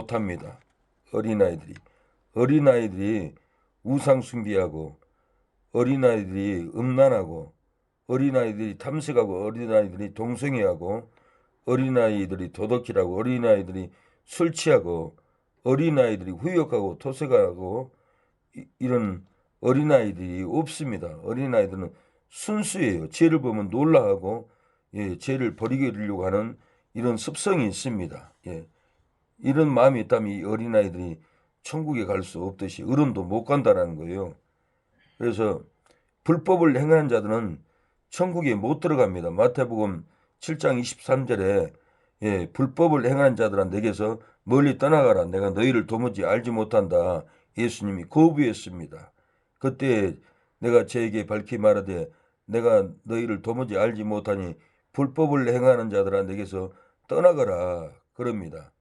못합니다. 어린아이들이 우상 숭배하고, 어린아이들이 음란하고, 어린아이들이 탐색하고, 어린아이들이 동성애하고, 어린아이들이 도덕질하고, 어린아이들이 술 취하고, 어린아이들이 후욕하고 토색하고, 이런 어린아이들이 없습니다. 어린아이들은 순수해요. 죄를 보면 놀라하고, 죄를 버리려고 하는 이런 습성이 있습니다. 이런 마음이 있다면 이 어린아이들이 천국에 갈 수 없듯이 어른도 못 간다라는 거예요. 그래서 불법을 행하는 자들은 천국에 못 들어갑니다. 마태복음 7장 23절에 불법을 행하는 자들아 내게서 멀리 떠나가라. 내가 너희를 도무지 알지 못한다. 예수님이 거부했습니다. 그때 내가 저에게 밝히 말하되 내가 너희를 도무지 알지 못하니 불법을 행하는 자들아 내게서 떠나가라. 그럽니다.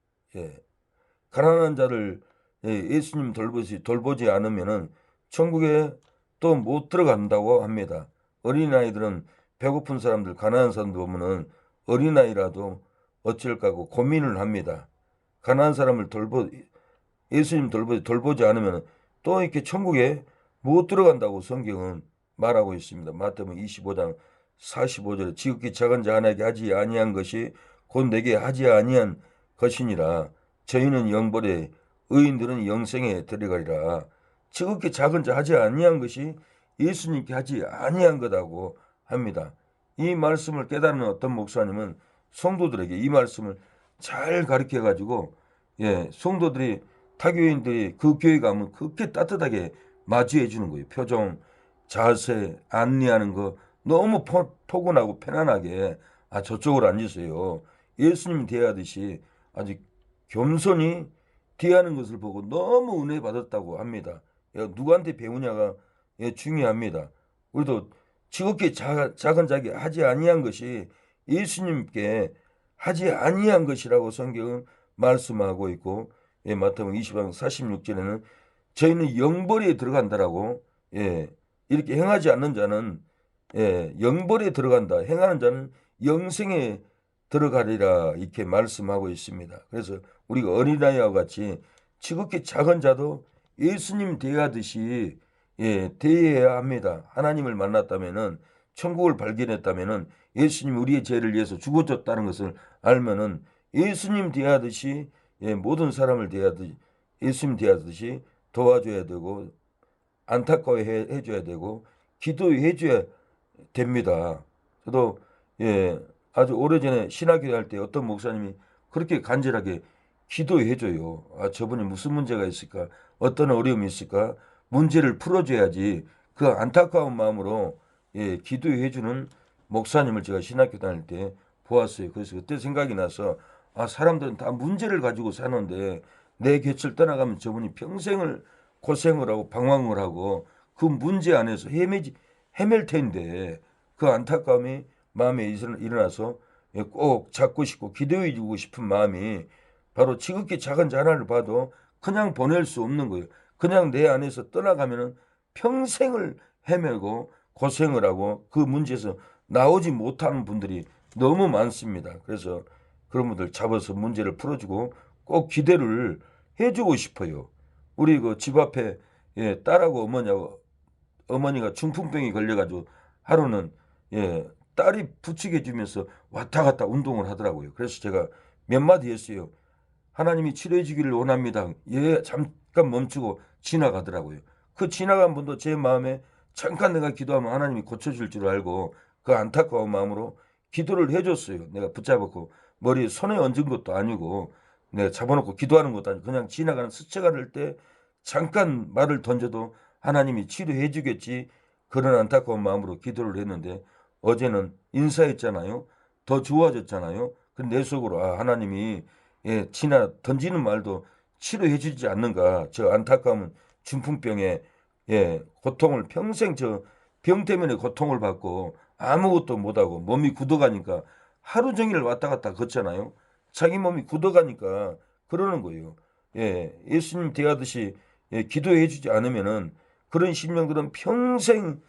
가난한 자를 예수님 돌보지 않으면은 천국에 또 못 들어간다고 합니다. 어린아이들은 배고픈 사람들, 가난한 사람들 보면은 어린아이라도 어쩔까 하고 고민을 합니다. 가난한 사람을 예수님 돌보지 않으면 또 이렇게 천국에 못 들어간다고 성경은 말하고 있습니다. 마태복음 25장 45절에 지극히 작은 자 하나에게 하지 아니한 것이 곧 내게 하지 아니한 것이니라. 저희는 영벌에 의인들은 영생에 들어가리라. 지극히 작은 자 하지 아니한 것이 예수님께 하지 아니한 거다고 합니다. 이 말씀을 깨달은 어떤 목사님은 성도들에게 이 말씀을 잘 가르쳐 가지고 성도들이 타교인들이 그 교회 가면 그렇게 따뜻하게 맞이해 주는 거예요. 표정, 자세, 안내하는 거 너무 포근하고 편안하게 저쪽으로 앉으세요. 예수님 대하듯이 아주 겸손히 대하는 것을 보고 너무 은혜 받았다고 합니다. 누구한테 배우냐가 중요합니다. 우리도 지극히 작은 자기 하지 아니한 것이 예수님께 하지 아니한 것이라고 성경은 말씀하고 있고 마태복음 20장 46절에는 저희는 영벌에 들어간다라고 이렇게 행하지 않는 자는 영벌에 들어간다. 행하는 자는 영생에 들어가리라 이렇게 말씀하고 있습니다. 그래서 우리가 어린아이와 같이 지극히 작은 자도 예수님 대하듯이 대해야 합니다. 하나님을 만났다면은 천국을 발견했다면은 예수님 우리의 죄를 위해서 죽어졌다는 것을 알면은 예수님 대하듯이 모든 사람을 대하듯이 예수님 대하듯이 도와줘야 되고 안타까워해 줘야 되고 기도해 줘야 됩니다. 저도 아주 오래전에 신학교 할 때 어떤 목사님이 그렇게 간절하게 기도해 줘요. 저분이 무슨 문제가 있을까? 어떤 어려움이 있을까? 문제를 풀어줘야지. 그 안타까운 마음으로 기도해 주는 목사님을 제가 신학교 다닐 때 보았어요. 그래서 그때 생각이 나서 사람들은 다 문제를 가지고 사는데 내 곁을 떠나가면 저분이 평생을 고생을 하고 방황을 하고 그 문제 안에서 헤맬 텐데 그 안타까움이 마음에 일어나서 꼭 잡고 싶고 기도해 주고 싶은 마음이 바로 지극히 작은 자 하나를 봐도 그냥 보낼 수 없는 거예요. 그냥 내 안에서 떠나가면은 평생을 헤매고 고생을 하고 그 문제에서 나오지 못하는 분들이 너무 많습니다. 그래서 그런 분들 잡아서 문제를 풀어주고 꼭 기대를 해주고 싶어요. 우리 그 집 앞에 딸하고 어머니가 중풍병이 걸려가지고 하루는 딸이 부축해 주면서 왔다 갔다 운동을 하더라고요. 그래서 제가 몇 마디 했어요. 하나님이 치료해 주기를 원합니다. 잠깐 멈추고 지나가더라고요. 그 지나간 분도 제 마음에 잠깐 내가 기도하면 하나님이 고쳐줄 줄 알고 그 안타까운 마음으로 기도를 해줬어요. 내가 붙잡았고 머리에 손에 얹은 것도 아니고 내가 잡아놓고 기도하는 것도 아니고 그냥 지나가는 스쳐가를 때 잠깐 말을 던져도 하나님이 치료해 주겠지 그런 안타까운 마음으로 기도를 했는데 어제는 인사했잖아요. 더 좋아졌잖아요. 근데 내 속으로 하나님이 던지는 말도 치료해 주지 않는가. 저 안타까운 중풍병에 고통을 평생 저 병 때문에 고통을 받고 아무것도 못하고 몸이 굳어가니까 하루 종일 왔다 갔다 걷잖아요. 자기 몸이 굳어가니까 그러는 거예요. 예수님 대하듯이 기도해 주지 않으면은 그런 심령들은 평생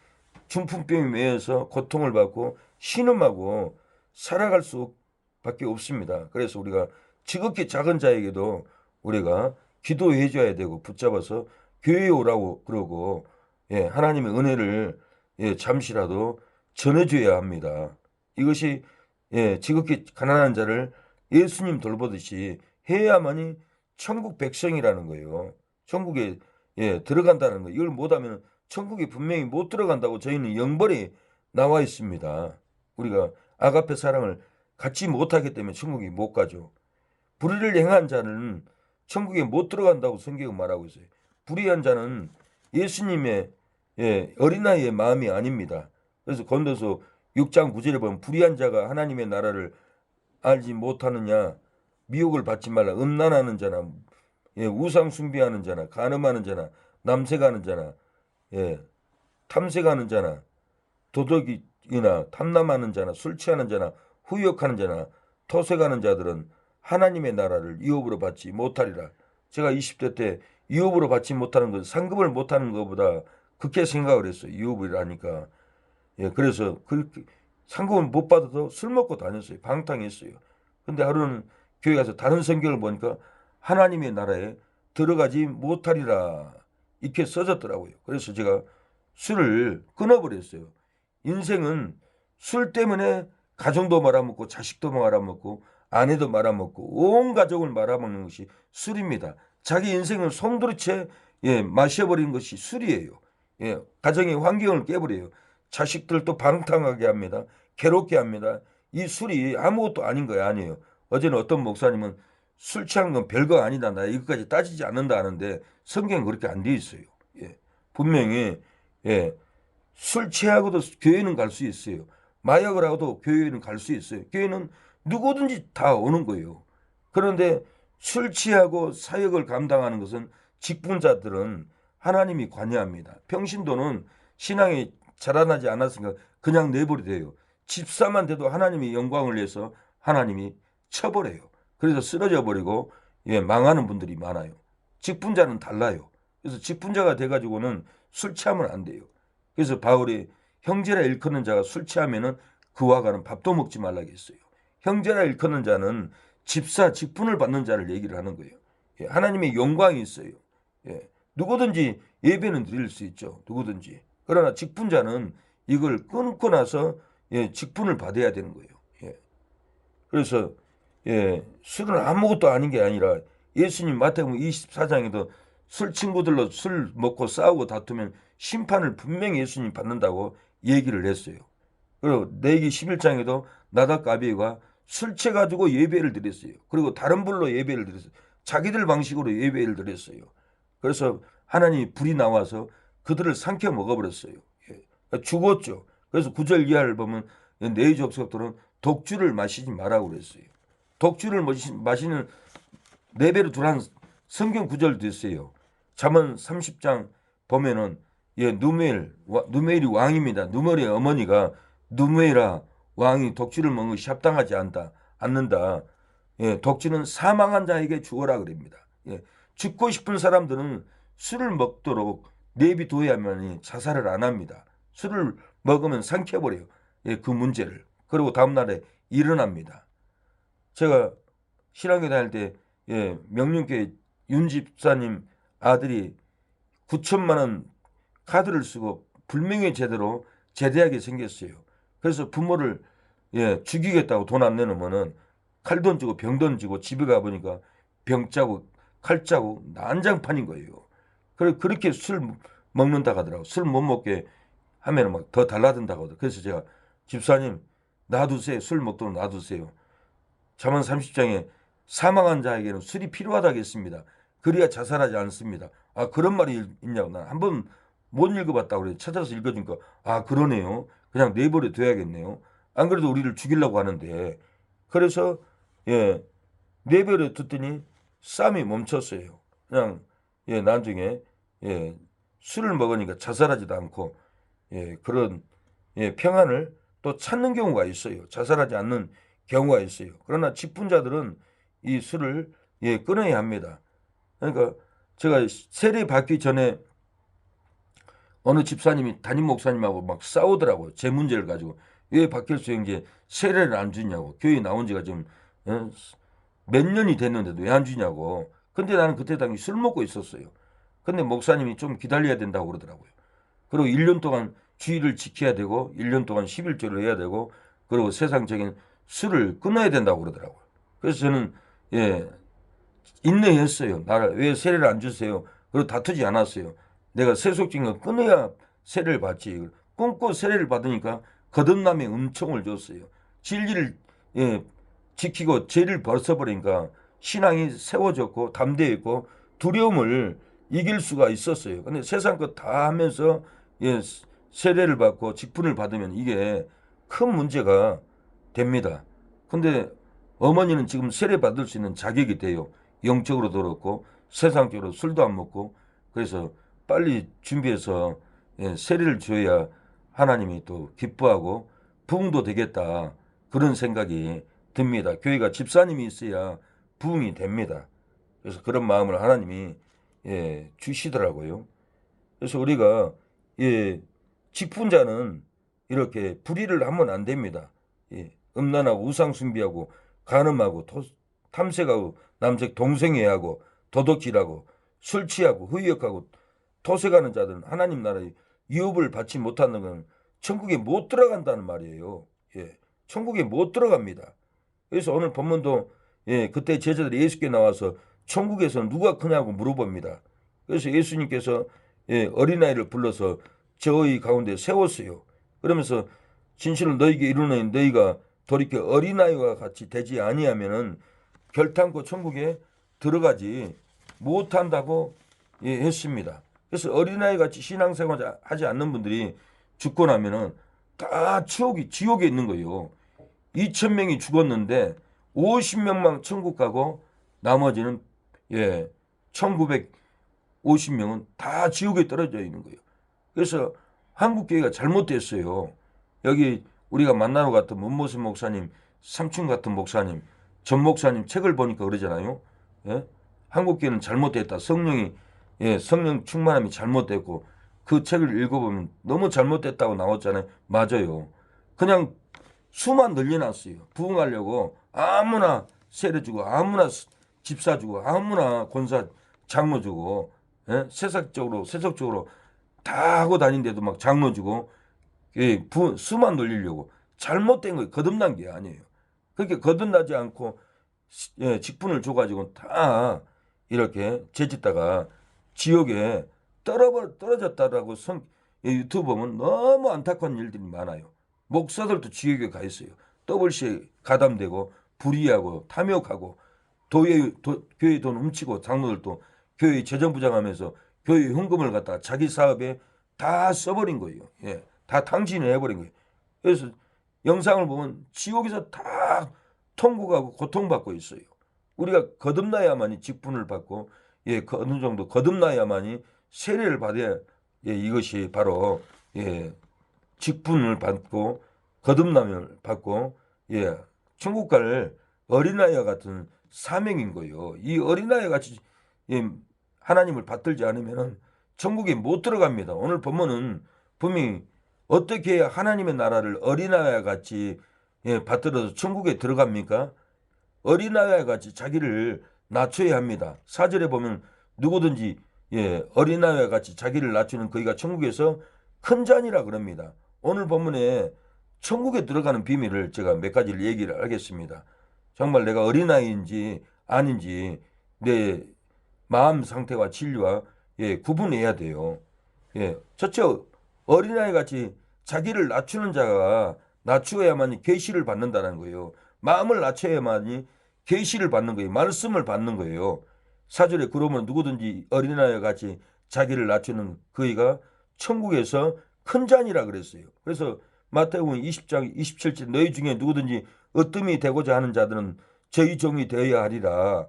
중풍병에 매여서 고통을 받고 신음하고 살아갈 수밖에 없습니다. 그래서 우리가 지극히 작은 자에게도 우리가 기도해 줘야 되고 붙잡아서 교회에 오라고 그러고 하나님의 은혜를 잠시라도 전해줘야 합니다. 이것이 지극히 가난한 자를 예수님 돌보듯이 해야만이 천국 백성이라는 거예요. 천국에 들어간다는 거예요. 이걸 못하면 천국에 분명히 못 들어간다고 저희는 영벌이 나와 있습니다. 우리가 아가페 사랑을 갖지 못하기 때문에 천국에 못 가죠. 불의를 행한 자는 천국에 못 들어간다고 성경은 말하고 있어요. 불의한 자는 예수님의 어린아이의 마음이 아닙니다. 그래서 건도서 6장 9절에 보면 불의한 자가 하나님의 나라를 알지 못하느냐, 미혹을 받지 말라. 음란하는 자나 우상 숭배하는 자나 간음하는 자나 남색하는 자나 탐색하는 자나 도덕이나 탐남하는 자나 술 취하는 자나 후욕하는 자나 토색하는 자들은 하나님의 나라를 유업으로 받지 못하리라. 제가 20대 때 유업으로 받지 못하는 것, 상급을 못하는 것보다 그렇게 생각을 했어요. 유업이라니까. 그래서 그렇게 상급을 못 받아도 술 먹고 다녔어요. 방탕했어요. 근데 하루는 교회 가서 다른 성경을 보니까 하나님의 나라에 들어가지 못하리라 이렇게 써졌더라고요. 그래서 제가 술을 끊어버렸어요. 인생은 술 때문에 가정도 말아먹고 자식도 말아먹고 아내도 말아먹고 온 가족을 말아먹는 것이 술입니다. 자기 인생을 송두리째 마셔버린 것이 술이에요. 가정의 환경을 깨버려요. 자식들도 방탕하게 합니다. 괴롭게 합니다. 이 술이 아무것도 아닌 거예요. 아니에요. 어제는 어떤 목사님은 술 취한 건 별거 아니다. 나 이것까지 따지지 않는다 하는데 성경은 그렇게 안 돼 있어요. 분명히 술 취하고도 교회는 갈 수 있어요. 마약을 하고도 교회는 갈 수 있어요. 교회는 누구든지 다 오는 거예요. 그런데 술 취하고 사역을 감당하는 것은 직분자들은 하나님이 관여합니다. 평신도는 신앙이 자라나지 않았으니까 그냥 내버려 둬요. 집사만 돼도 하나님이 영광을 위해서 하나님이 쳐버려요. 그래서 쓰러져 버리고 망하는 분들이 많아요. 직분자는 달라요. 그래서 직분자가 돼가지고는 술 취하면 안 돼요. 그래서 바울이 형제라 일컫는 자가 술 취하면은 그와 같은 밥도 먹지 말라고 했어요. 형제라 일컫는 자는 집사 직분을 받는 자를 얘기를 하는 거예요. 하나님의 영광이 있어요. 누구든지 예배는 드릴 수 있죠. 누구든지. 그러나 직분자는 이걸 끊고 나서 직분을 받아야 되는 거예요. 그래서 술은 아무것도 아닌 게 아니라 예수님 마태복음 24장에도 술 친구들로 술 먹고 싸우고 다투면 심판을 분명히 예수님 받는다고 얘기를 했어요. 그리고 레위기 11장에도 나답과 아비후가 술 취해가지고 예배를 드렸어요. 그리고 다른 불로 예배를 드렸어요. 자기들 방식으로 예배를 드렸어요. 그래서 하나님이 불이 나와서 그들을 삼켜 먹어버렸어요. 죽었죠. 그래서 9절 이하를 보면 네 족속들은 독주를 마시지 말라고 그랬어요. 독주를 마시는 레벨을 두란 성경 구절도 있어요. 잠언 30장 보면은 누메일이 왕입니다. 누멜의 어머니가 누메일아 왕이 독주를 먹는 것이 합당하지 않는다. 독주는 사망한 자에게 주어라 그럽니다. 죽고 싶은 사람들은 술을 먹도록 내비둬야만 자살을 안 합니다. 술을 먹으면 삼켜버려요. 그 문제를. 그리고 다음날에 일어납니다. 제가 신학교 다닐 때 명륜교회 윤 집사님 아들이 9천만 원 카드를 쓰고 불명예 제대로 제대하게 생겼어요. 그래서 부모를 죽이겠다고 돈 안 내놓으면은 칼 던지고 병 던지고 집에 가보니까 병 짜고 칼 짜고 난장판인 거예요. 그렇게 술 먹는다 하더라고. 술 못 먹게 하면 막 더 달라든다고 하더라고. 그래서 제가 집사님 놔두세요. 술 먹도록 놔두세요. 잠언 30장에 사망한 자에게는 술이 필요하다겠습니다. 그래야 자살하지 않습니다. 아 그런 말이 있냐고. 난 한 번 못 읽어봤다고 그래. 찾아서 읽어주니까 아 그러네요. 그냥 내버려 둬야겠네요. 안 그래도 우리를 죽이려고 하는데. 그래서 내버려 뒀더니 싸움이 멈췄어요. 그냥 나중에 술을 먹으니까 자살하지도 않고 그런 평안을 또 찾는 경우가 있어요. 자살하지 않는 경우가 있어요. 그러나 직분자들은 이 술을 끊어야 합니다. 그러니까 제가 세례 받기 전에 어느 집사님이 담임 목사님하고 막 싸우더라고요. 제 문제를 가지고. 왜 박결수 형제 세례를 안 주냐고. 교회 나온 지가 지금 몇 년이 됐는데도 왜 안 주냐고. 근데 나는 그때 당시 술 먹고 있었어요. 근데 목사님이 좀 기다려야 된다고 그러더라고요. 그리고 1년 동안 주의를 지켜야 되고 1년 동안 11조를 해야 되고 그리고 세상적인 술을 끊어야 된다고 그러더라고요. 그래서 저는 인내했어요. 나를 왜 세례를 안 주세요? 그리고 다투지 않았어요. 내가 세속적인 거 끊어야 세례를 받지. 끊고 세례를 받으니까 거듭남의 은총을 줬어요. 진리를 지키고 죄를 벗어버리니까 신앙이 세워졌고 담대했고 두려움을 이길 수가 있었어요. 근데 세상 거 다 하면서 세례를 받고 직분을 받으면 이게 큰 문제가 됩니다. 근데 어머니는 지금 세례 받을 수 있는 자격이 돼요. 영적으로도 그렇고 세상적으로 술도 안 먹고 그래서 빨리 준비해서 세례를 줘야 하나님이 또 기뻐하고 부흥도 되겠다 그런 생각이 듭니다. 교회가 집사님이 있어야 부흥이 됩니다. 그래서 그런 마음을 하나님이 주시더라고요. 그래서 우리가 직분자는 이렇게 불의를 하면 안 됩니다. 음란하고 우상숭배하고 간음하고 탐색하고 남색 동성애하고 도덕질하고 술 취하고 후욕하고 토색하는 자들은 하나님 나라의 유업을 받지 못하는 건 천국에 못 들어간다는 말이에요. 천국에 못 들어갑니다. 그래서 오늘 본문도 그때 제자들이 예수께 나와서 천국에서 누가 크냐고 물어봅니다. 그래서 예수님께서 어린아이를 불러서 저희 가운데 세웠어요. 그러면서 진실을 너희에게 이르노니 너희가 돌이켜 어린아이와 같이 되지 아니하면은 결탄코 천국에 들어가지 못한다고 했습니다. 그래서 어린아이 같이 신앙생활 하지 않는 분들이 죽고 나면은 다 지옥에 있는 거예요. 2,000명이 죽었는데 50명만 천국 가고 나머지는 1,950명은 다 지옥에 떨어져 있는 거예요. 그래서 한국교회가 잘못됐어요. 여기 우리가 만나러 갔던 문모순 목사님, 삼춘 같은 목사님, 전 목사님 책을 보니까 그러잖아요. 한국교회는 잘못됐다. 성령 충만함이 잘못됐고 그 책을 읽어보면 너무 잘못됐다고 나왔잖아요. 맞아요. 그냥 수만 늘려놨어요. 부흥하려고 아무나 세례 주고 아무나 집사 주고 아무나 권사 장로 주고 세속적으로 다 하고 다니는데도 막 장로 주고 수만 늘리려고 잘못된 거예요. 거듭난 게 아니에요. 그렇게 거듭나지 않고 직분을 줘가지고 다 이렇게 죄짓다가 지옥에 떨어졌다라고 유튜브 보면 너무 안타까운 일들이 많아요. 목사들도 지옥에 가 있어요. WC 가담되고 불의하고 탐욕하고 교회 돈 훔치고 장로들도 교회 재정부장하면서 교회 헌금을 갖다가 자기 사업에 다 써버린 거예요. 다 탕진을 해버린 거예요. 그래서 영상을 보면 지옥에서 다 통곡하고 고통받고 있어요. 우리가 거듭나야만이 직분을 받고 어느 정도 거듭나야만이 세례를 받아야 이것이 바로 직분을 받고 거듭남을 받고 천국 갈 어린아이와 같은 사명인 거예요. 이 어린아이 같이 하나님을 받들지 않으면 천국에 못 들어갑니다. 오늘 본문은 분명히 어떻게 해야 하나님의 나라를 어린아이와 같이 받들어서 천국에 들어갑니까? 어린아이와 같이 자기를 낮춰야 합니다. 4절에 보면 누구든지 어린아이와 같이 자기를 낮추는 그이가 천국에서 큰 자니라 그럽니다. 오늘 본문에 천국에 들어가는 비밀을 제가 몇 가지를 얘기를 하겠습니다. 정말 내가 어린아이인지 아닌지 내 마음 상태와 진리와 구분해야 돼요. 첫째, 어린아이 같이 자기를 낮추는 자가 낮추어야만이 계시를 받는다는 거예요. 마음을 낮춰야만이 계시를 받는 거예요. 말씀을 받는 거예요. 4절에 그러면 누구든지 어린아이와 같이 자기를 낮추는 그이가 천국에서 큰 자니라 그랬어요. 그래서 마태복음 20장 27절 너희 중에 누구든지 으뜸이 되고자 하는 자들은 저희 종이 되어야 하리라.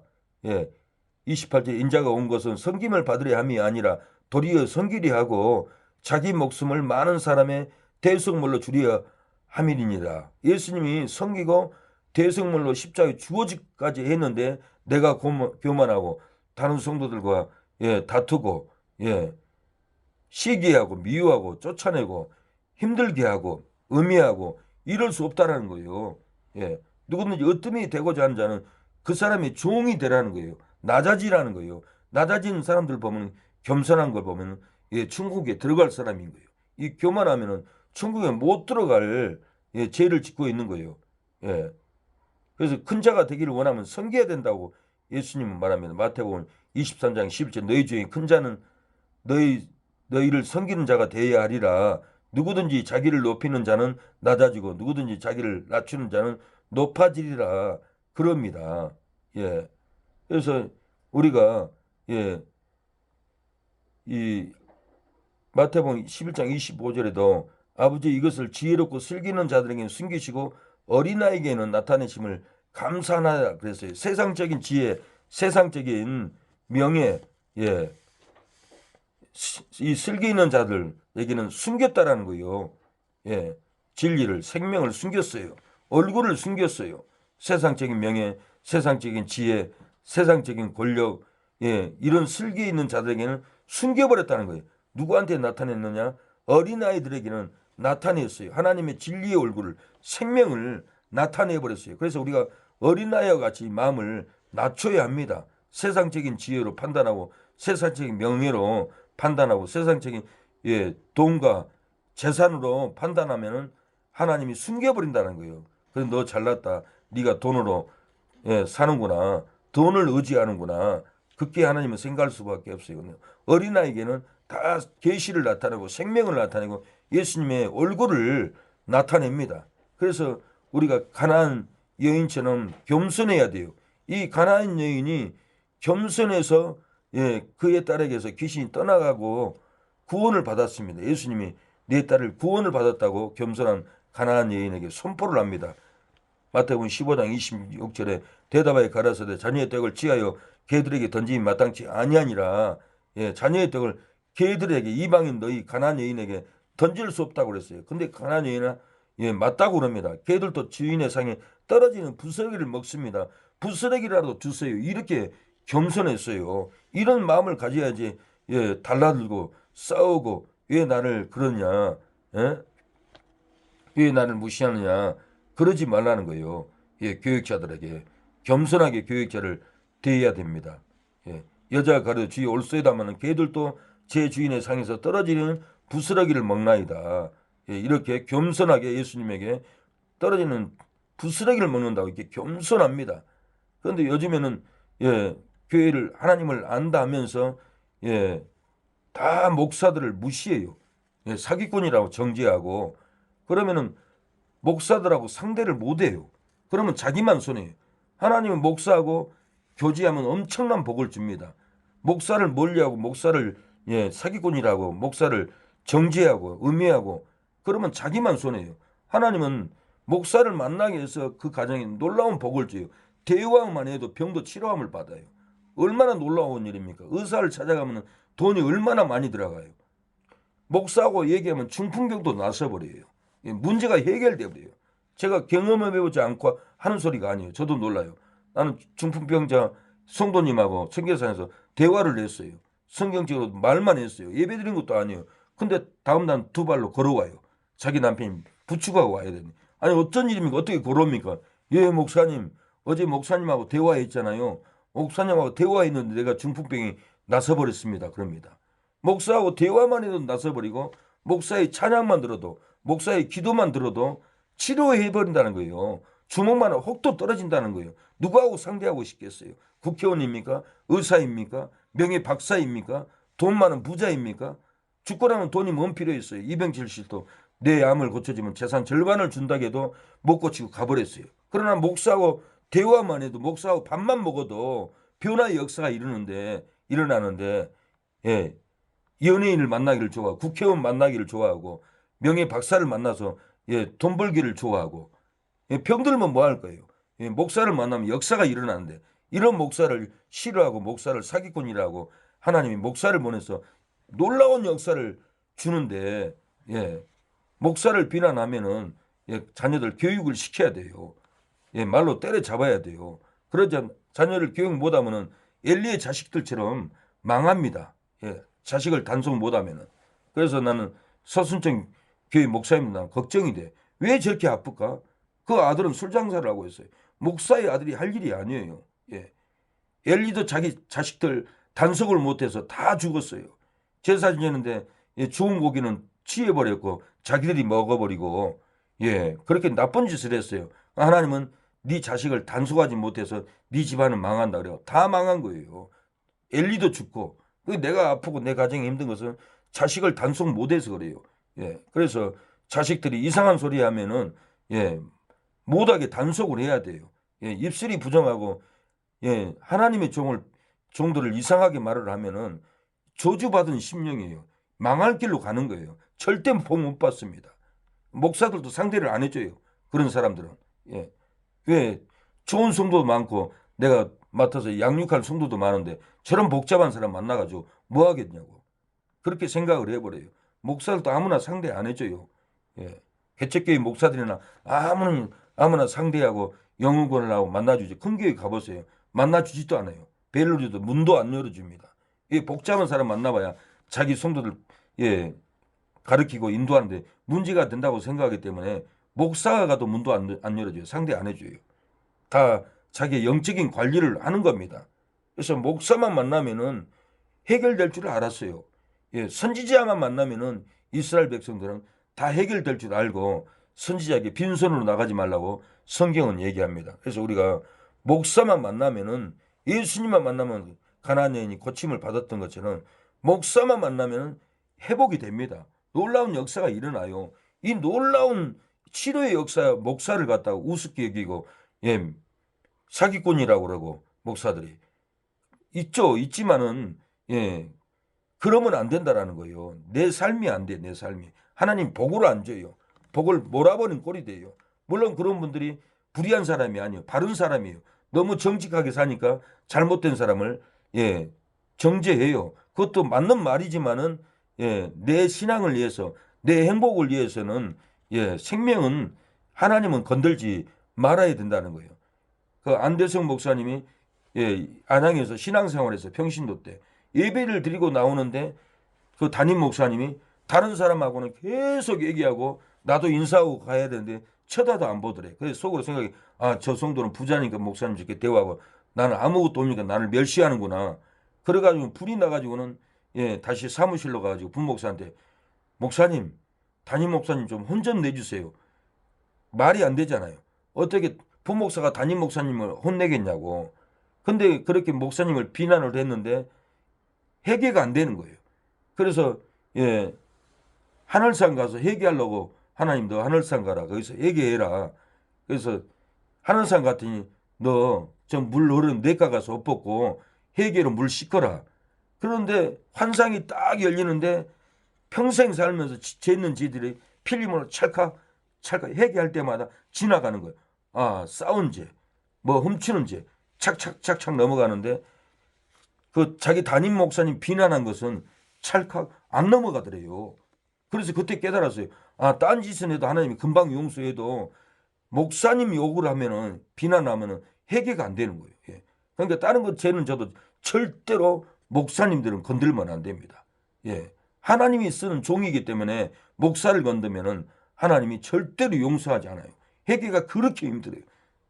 28절 인자가 온 것은 섬김을 받으려 함이 아니라 도리어 섬기려 하고 자기 목숨을 많은 사람의 대속물로 주려 함이니라. 예수님이 섬기고 대속물로 십자가에 죽어지까지 했는데 내가 교만하고 다른 성도들과 다투고 시기하고 미워하고 쫓아내고 힘들게 하고 음해하고 이럴 수 없다라는 거예요. 누구든지 으뜸이 되고자 하는 자는 그 사람의 종이 되라는 거예요. 낮아지라는 거예요. 낮아지는 사람들 보면 겸손한 걸 보면 예, 천국에 들어갈 사람인 거예요. 이 교만하면은 천국에 못 들어갈 예, 죄를 짓고 있는 거예요. 예. 그래서 큰 자가 되기를 원하면 섬겨야 된다고 예수님은 말합니다. 마태복음 23장 11절 너희 중에 큰 자는 너희를 섬기는 자가 되어야 하리라. 누구든지 자기를 높이는 자는 낮아지고 누구든지 자기를 낮추는 자는 높아지리라. 그럽니다. 예. 그래서 우리가 예, 이 마태복음 11장 25절에도 아버지 이것을 지혜롭고 슬기는 자들에게는 숨기시고 어린아이에게는 나타내심을 감사하나 그랬어요. 세상적인 지혜, 세상적인 명예, 예, 이 슬기 있는 자들에게는 숨겼다라는 거예요. 예, 진리를, 생명을 숨겼어요. 얼굴을 숨겼어요. 세상적인 명예, 세상적인 지혜, 세상적인 권력, 예, 이런 슬기 있는 자들에게는 숨겨버렸다는 거예요. 누구한테 나타냈느냐? 어린아이들에게는 나타냈어요. 하나님의 진리의 얼굴을, 생명을 나타내버렸어요. 그래서 우리가 어린아이와 같이 마음을 낮춰야 합니다. 세상적인 지혜로 판단하고 세상적인 명예로 판단하고 세상적인 예, 돈과 재산으로 판단하면은 하나님이 숨겨버린다는 거예요. 그래서 너 잘났다. 네가 돈으로 예, 사는구나. 돈을 의지하는구나. 그렇게 하나님은 생각할 수밖에 없어요. 어린아이에게는 다 계시를 나타내고 생명을 나타내고 예수님의 얼굴을 나타냅니다. 그래서 우리가 가나안 여인처럼 겸손해야 돼요. 이 가나안 여인이 겸손해서 예, 그의 딸에게서 귀신이 떠나가고 구원을 받았습니다. 예수님이 내 딸을 구원을 받았다고 겸손한 가나안 여인에게 선포를 합니다. 마태복음 15장 26절에 대답하여 가라사대 자녀의 떡을 취하여 개들에게 던짐이 마땅치 아니하니라. 예, 자녀의 떡을 개들에게 이방인 너희 가나안 여인에게 던질 수 없다고 그랬어요. 근데 가나안 여인은 예, 맞다고 그럽니다. 개들도 주인의 상에 떨어지는 부스러기를 먹습니다. 부스러기라도 주세요. 이렇게 겸손했어요. 이런 마음을 가져야지 예, 달라들고 싸우고 왜 나를 그러냐, 예? 왜 나를 무시하느냐 그러지 말라는 거예요. 예, 교육자들에게 겸손하게 교육자를 대해야 됩니다. 예, 여자가 가려 주의 올소이다마는 개들도 제 주인의 상에서 떨어지는 부스러기를 먹나이다. 예, 이렇게 겸손하게 예수님에게 떨어지는 부스러기를 먹는다고 이렇게 겸손합니다. 그런데 요즘에는 예, 교회를 하나님을 안다 하면서 예, 다 목사들을 무시해요. 예, 사기꾼이라고 정죄하고 그러면은 목사들하고 상대를 못해요. 그러면 자기만 손해요. 하나님은 목사하고 교제하면 엄청난 복을 줍니다. 목사를 멀리하고 목사를 예, 사기꾼이라고 목사를 정죄하고 음해하고 그러면 자기만 손해요. 하나님은 목사를 만나게 해서 그 가정에 놀라운 복을 줘요. 대왕만 해도 병도 치료함을 받아요. 얼마나 놀라운 일입니까? 의사를 찾아가면 돈이 얼마나 많이 들어가요. 목사하고 얘기하면 중풍병도 나서버려요. 문제가 해결돼 버려요. 제가 경험해 보지 않고 하는 소리가 아니에요. 저도 놀라요. 나는 중풍병자 성도님하고 청계산에서 대화를 했어요. 성경적으로 말만 했어요. 예배드린 것도 아니에요. 근데 다음 날 두 발로 걸어와요. 자기 남편이 부축하고 와야 되니. 아니 어쩐 일입니까? 어떻게 걸어옵니까? 예 목사님 어제 목사님하고 대화했잖아요. 목사님하고 대화했는데 내가 중풍병이 나서버렸습니다. 그럽니다. 목사하고 대화만 해도 나서버리고 목사의 찬양만 들어도 목사의 기도만 들어도 치료해버린다는 거예요. 주먹만 혹도 떨어진다는 거예요. 누구하고 상대하고 싶겠어요? 국회의원입니까? 의사입니까? 명예 박사입니까? 돈 많은 부자입니까? 죽고 나면 돈이 뭔 필요 있어요? 이병철씨도 내 암을 고쳐주면 재산 절반을 준다고 해도 못 고치고 가버렸어요. 그러나 목사하고 대화만 해도 목사하고 밥만 먹어도 변화의 역사가 일어나는데 예, 연예인을 만나기를 좋아하고 국회의원 만나기를 좋아하고 명예 박사를 만나서 예, 돈 벌기를 좋아하고 예, 병들면 뭐 할 거예요? 예, 목사를 만나면 역사가 일어나는데 이런 목사를 싫어하고 목사를 사기꾼이라고 하나님이 목사를 보내서 놀라운 역사를 주는데 예, 목사를 비난하면은 예, 자녀들 교육을 시켜야 돼요. 예, 말로 때려잡아야 돼요. 그러자 자녀를 교육 못하면은 엘리의 자식들처럼 망합니다. 예, 자식을 단속 못하면은. 그래서 나는 서순정 교회 목사입니다. 걱정이 돼. 왜 저렇게 아플까? 그 아들은 술 장사를 하고 있어요. 목사의 아들이 할 일이 아니에요. 예. 엘리도 자기 자식들 단속을 못해서 다 죽었어요. 제사 지내는데 죽은 고기는 취해버렸고 자기들이 먹어버리고 그렇게 나쁜 짓을 했어요. 하나님은 네 자식을 단속하지 못해서 네 집안은 망한다 그래요. 다 망한 거예요. 엘리도 죽고 내가 아프고 내 가정이 힘든 것은 자식을 단속 못해서 그래요. 그래서 자식들이 이상한 소리 하면은 못하게 단속을 해야 돼요. 입술이 부정하고 하나님의 종들을 이상하게 말을 하면은 저주받은 심령이에요. 망할 길로 가는 거예요. 절대 복 못 받습니다. 목사들도 상대를 안 해줘요. 그런 사람들은. 왜 좋은 성도도 많고 내가 맡아서 양육할 성도도 많은데 저런 복잡한 사람 만나가지고 뭐 하겠냐고. 그렇게 생각을 해버려요. 목사들도 아무나 상대 안 해줘요. 개척교회 목사들이나 아무나 상대하고 영웅권을 하고 만나주지. 큰 교회 가보세요. 만나주지도 않아요. 벨로리도 문도 안 열어줍니다. 복잡한 사람 만나봐야 자기 성도들 가르치고 인도하는데 문제가 된다고 생각하기 때문에 목사가 가도 문도 안 열어줘요. 상대 안 해줘요. 다 자기의 영적인 관리를 하는 겁니다. 그래서 목사만 만나면은 해결될 줄 알았어요. 선지자만 만나면은 이스라엘 백성들은 다 해결될 줄 알고 선지자에게 빈손으로 나가지 말라고 성경은 얘기합니다. 그래서 우리가 목사만 만나면은 예수님만 만나면 가나안 여인이 고침을 받았던 것처럼 목사만 만나면 회복이 됩니다. 놀라운 역사가 일어나요. 이 놀라운 치료의 역사 목사를 갖다가 우습게 여기고 사기꾼이라고 그러고 목사들이 있지만은 그러면 안 된다라는 거예요. 내 삶이 안 돼. 내 삶이 하나님 복을 안 줘요. 복을 몰아버린 꼴이 돼요. 물론 그런 분들이 불의한 사람이 아니에요. 바른 사람이에요. 너무 정직하게 사니까 잘못된 사람을 정죄해요. 그것도 맞는 말이지만은 내 신앙을 위해서 내 행복을 위해서는 생명은 하나님은 건들지 말아야 된다는 거예요. 그 안대성 목사님이 안양에서 신앙생활에서 평신도 때 예배를 드리고 나오는데 그 담임 목사님이 다른 사람하고는 계속 얘기하고 나도 인사하고 가야 되는데 쳐다도 안 보더래. 그래서 속으로 생각이 저 성도는 부자니까 목사님 저렇게 대화하고 나는 아무것도 없으니까 나를 멸시하는구나. 그래가지고 불이 나가지고는 다시 사무실로 가가지고 분목사한테 목사님 담임 목사님 좀 혼 좀 내주세요. 말이 안 되잖아요. 어떻게 부목사가 담임 목사님을 혼내겠냐고. 근데 그렇게 목사님을 비난을 했는데 회개가 안 되는 거예요. 그래서 하늘산 가서 회개하려고 하나님 너 하늘산 가라. 거기서 회개해라. 그래서 하늘산 갔더니 너 좀 물 흐르는 냇가 가서 옷 벗고 회개로 물 씻거라. 그런데 환상이 딱 열리는데 평생 살면서 죄는 지들이 필름으로 찰칵 회개할 때마다 지나가는 거예요. 싸운 죄, 뭐 훔치는 죄, 착착착착 넘어가는데 그 자기 담임 목사님 비난한 것은 찰칵 안 넘어가더래요. 그래서 그때 깨달았어요. 딴 짓은 해도 하나님이 금방 용서해도 목사님 욕을 하면은 비난하면은 회개가 안 되는 거예요. 그러니까 다른 것 죄는 저도 절대로 목사님들은 건들면 안 됩니다. 하나님이 쓰는 종이기 때문에 목사를 건드면은 하나님이 절대로 용서하지 않아요. 회개가 그렇게 힘들어요.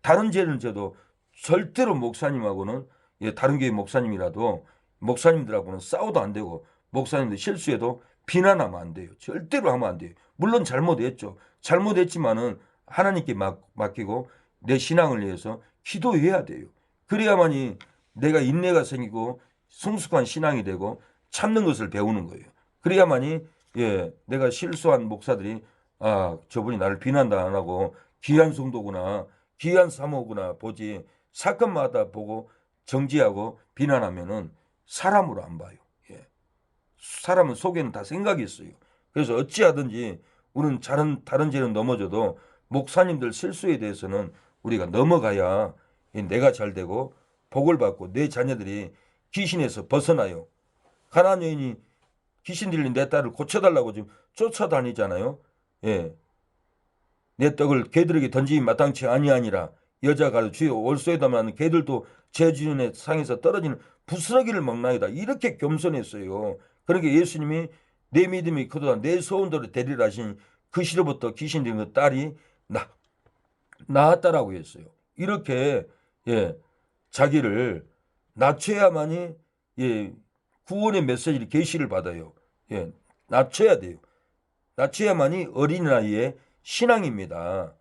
다른 죄는 저도 절대로 목사님하고는 다른 교회 목사님이라도 목사님들하고는 싸워도 안 되고 목사님들 실수해도 비난하면 안 돼요. 절대로 하면 안 돼요. 물론 잘못했죠. 잘못했지만은 하나님께 맡기고 내 신앙을 위해서 기도해야 돼요. 그래야만이 내가 인내가 생기고 성숙한 신앙이 되고 참는 것을 배우는 거예요. 그래야만이 내가 실수한 목사들이 저분이 나를 비난도 안 하고 귀한 성도구나 귀한 사모구나 보지 사건마다 보고 정지하고 비난하면은 사람으로 안 봐요. 사람은 속에는 다 생각이 있어요. 그래서 어찌하든지 우리는 다른 죄는 넘어져도 목사님들 실수에 대해서는 우리가 넘어가야 내가 잘 되고 복을 받고 내 자녀들이 귀신에서 벗어나요. 가나안 여인이 귀신 들린 내 딸을 고쳐달라고 지금 쫓아다니잖아요. 내 떡을 개들에게 던지기 마땅치 아니하니라. 여자가 주여 올소에다만 개들도 제 주인의 상에서 떨어지는 부스러기를 먹나이다. 이렇게 겸손했어요. 그러니까 예수님이 내 믿음이 크도다 내 소원대로 되리라 하신 그 시로부터 귀신 들린 그 딸이 나았다라고 했어요. 이렇게 자기를 낮춰야만이 구원의 메시지를 계시를 받아요. 낮춰야 돼요. 낮춰야만이 어린아이의 신앙입니다.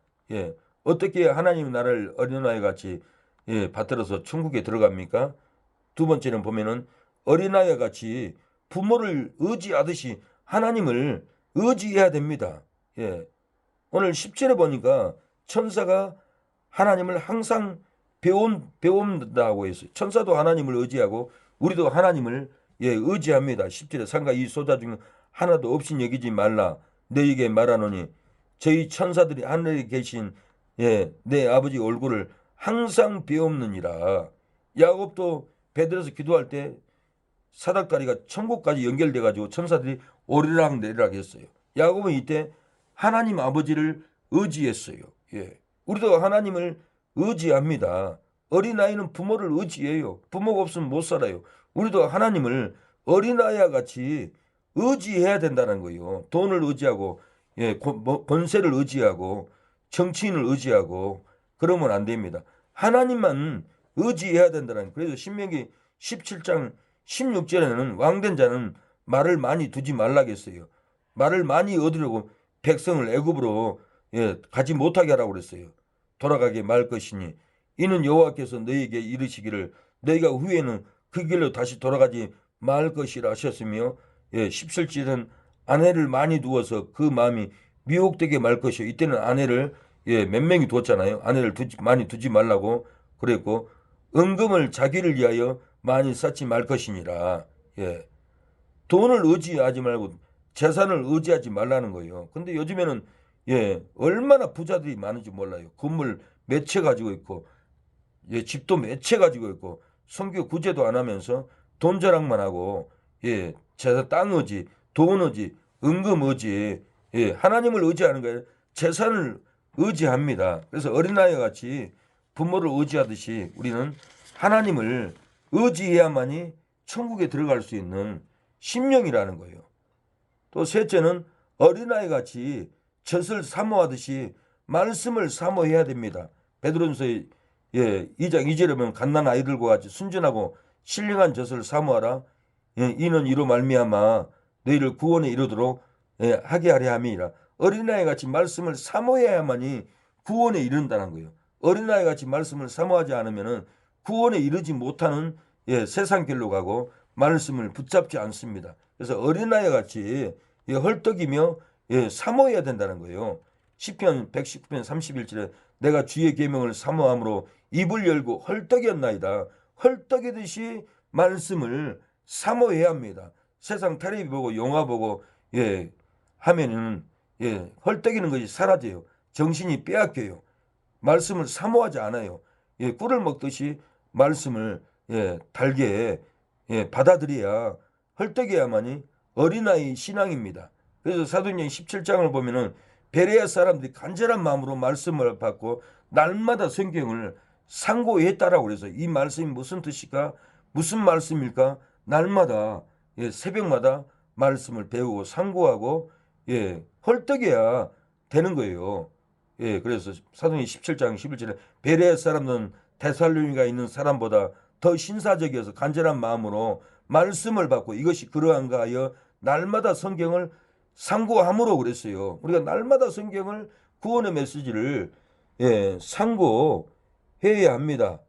어떻게 하나님 나라를 어린아이 같이 받들어서 천국에 들어갑니까? 두 번째는 보면은 어린아이와 같이 부모를 의지하듯이 하나님을 의지해야 됩니다. 오늘 10절에 보니까 천사가 하나님을 항상 배운다고 했어요. 천사도 하나님을 의지하고 우리도 하나님을 의지합니다. 10절에 상가 이 소자 중 하나도 없인 여기지 말라 너희에게 말하노니 저희 천사들이 하늘에 계신 내 아버지 얼굴을 항상 배움느니라. 야곱도 베드로서 기도할 때 사닥다리가 천국까지 연결돼 가지고 천사들이 오르락 내리락 했어요. 야곱은 이때 하나님 아버지를 의지했어요. 우리도 하나님을 의지합니다. 어린아이는 부모를 의지해요. 부모가 없으면 못 살아요. 우리도 하나님을 어린아이와 같이 의지해야 된다는 거예요. 돈을 의지하고 권세를 의지하고 정치인을 의지하고 그러면 안 됩니다. 하나님만 의지해야 된다는 거예요. 그래서 신명기 17장 16절에는 왕된 자는 말을 많이 두지 말라겠어요. 말을 많이 얻으려고 백성을 애굽으로 가지 못하게 하라고 그랬어요. 돌아가게 말 것이니 이는 여호와께서 너희에게 이르시기를 너희가 후에는 그 길로 다시 돌아가지 말 것이라 하셨으며 17절은 아내를 많이 두어서 그 마음이 미혹되게 말 것이요. 이때는 아내를 몇 명이 두었잖아요. 아내를 많이 두지 말라고 그랬고 은금을 자기를 위하여 많이 쌓지 말 것이니라. 돈을 의지하지 말고 재산을 의지하지 말라는 거예요. 근데 요즘에는 얼마나 부자들이 많은지 몰라요. 건물 몇 채 가지고 있고 집도 몇 채 가지고 있고 선교 구제도 안 하면서 돈 자랑만 하고 재산 땅 의지, 돈 의지, 은금 의지, 하나님을 의지하는 거예요. 재산을 의지합니다. 그래서 어린아이와 같이 부모를 의지하듯이 우리는 하나님을 의지해야만이 천국에 들어갈 수 있는 심령이라는 거예요. 또 셋째는 어린아이 같이 젖을 사모하듯이 말씀을 사모해야 됩니다. 베드로전서 2장 2절에 보면 갓난 아이들과 같이 순전하고 신령한 젖을 사모하라. 이는 이로 말미암아 너희를 구원에 이르도록 하게 하려 함이라. 어린아이 같이 말씀을 사모해야만이 구원에 이른다는 거예요. 어린아이 같이 말씀을 사모하지 않으면은 구원에 이르지 못하는 세상 길로 가고 말씀을 붙잡지 않습니다. 그래서 어린아이 같이 헐떡이며 사모해야 된다는 거예요. 시편 119편 31절에 내가 주의 계명을 사모함으로 입을 열고 헐떡였나이다. 헐떡이듯이 말씀을 사모해야 합니다. 세상 텔레비 보고 영화 보고 하면은 헐떡이는 것이 사라져요. 정신이 빼앗겨요. 말씀을 사모하지 않아요. 꿀을 먹듯이 말씀을 달게 받아들여야 헐떡여야만이 어린아이 신앙입니다. 그래서 사도행전 17장을 보면은 베레아 사람들이 간절한 마음으로 말씀을 받고 날마다 성경을 상고했다라고 그래서 이 말씀이 무슨 뜻일까? 무슨 말씀일까? 날마다 새벽마다 말씀을 배우고 상고하고 헐떡여야 되는 거예요. 그래서 사도행전 17장 11절에 베레아 사람들은 데살로니가 있는 사람보다 더 신사적이어서 간절한 마음으로 말씀을 받고 이것이 그러한가 하여 날마다 성경을 상고함으로 그랬어요. 우리가 날마다 성경을 구원의 메시지를 상고해야 합니다.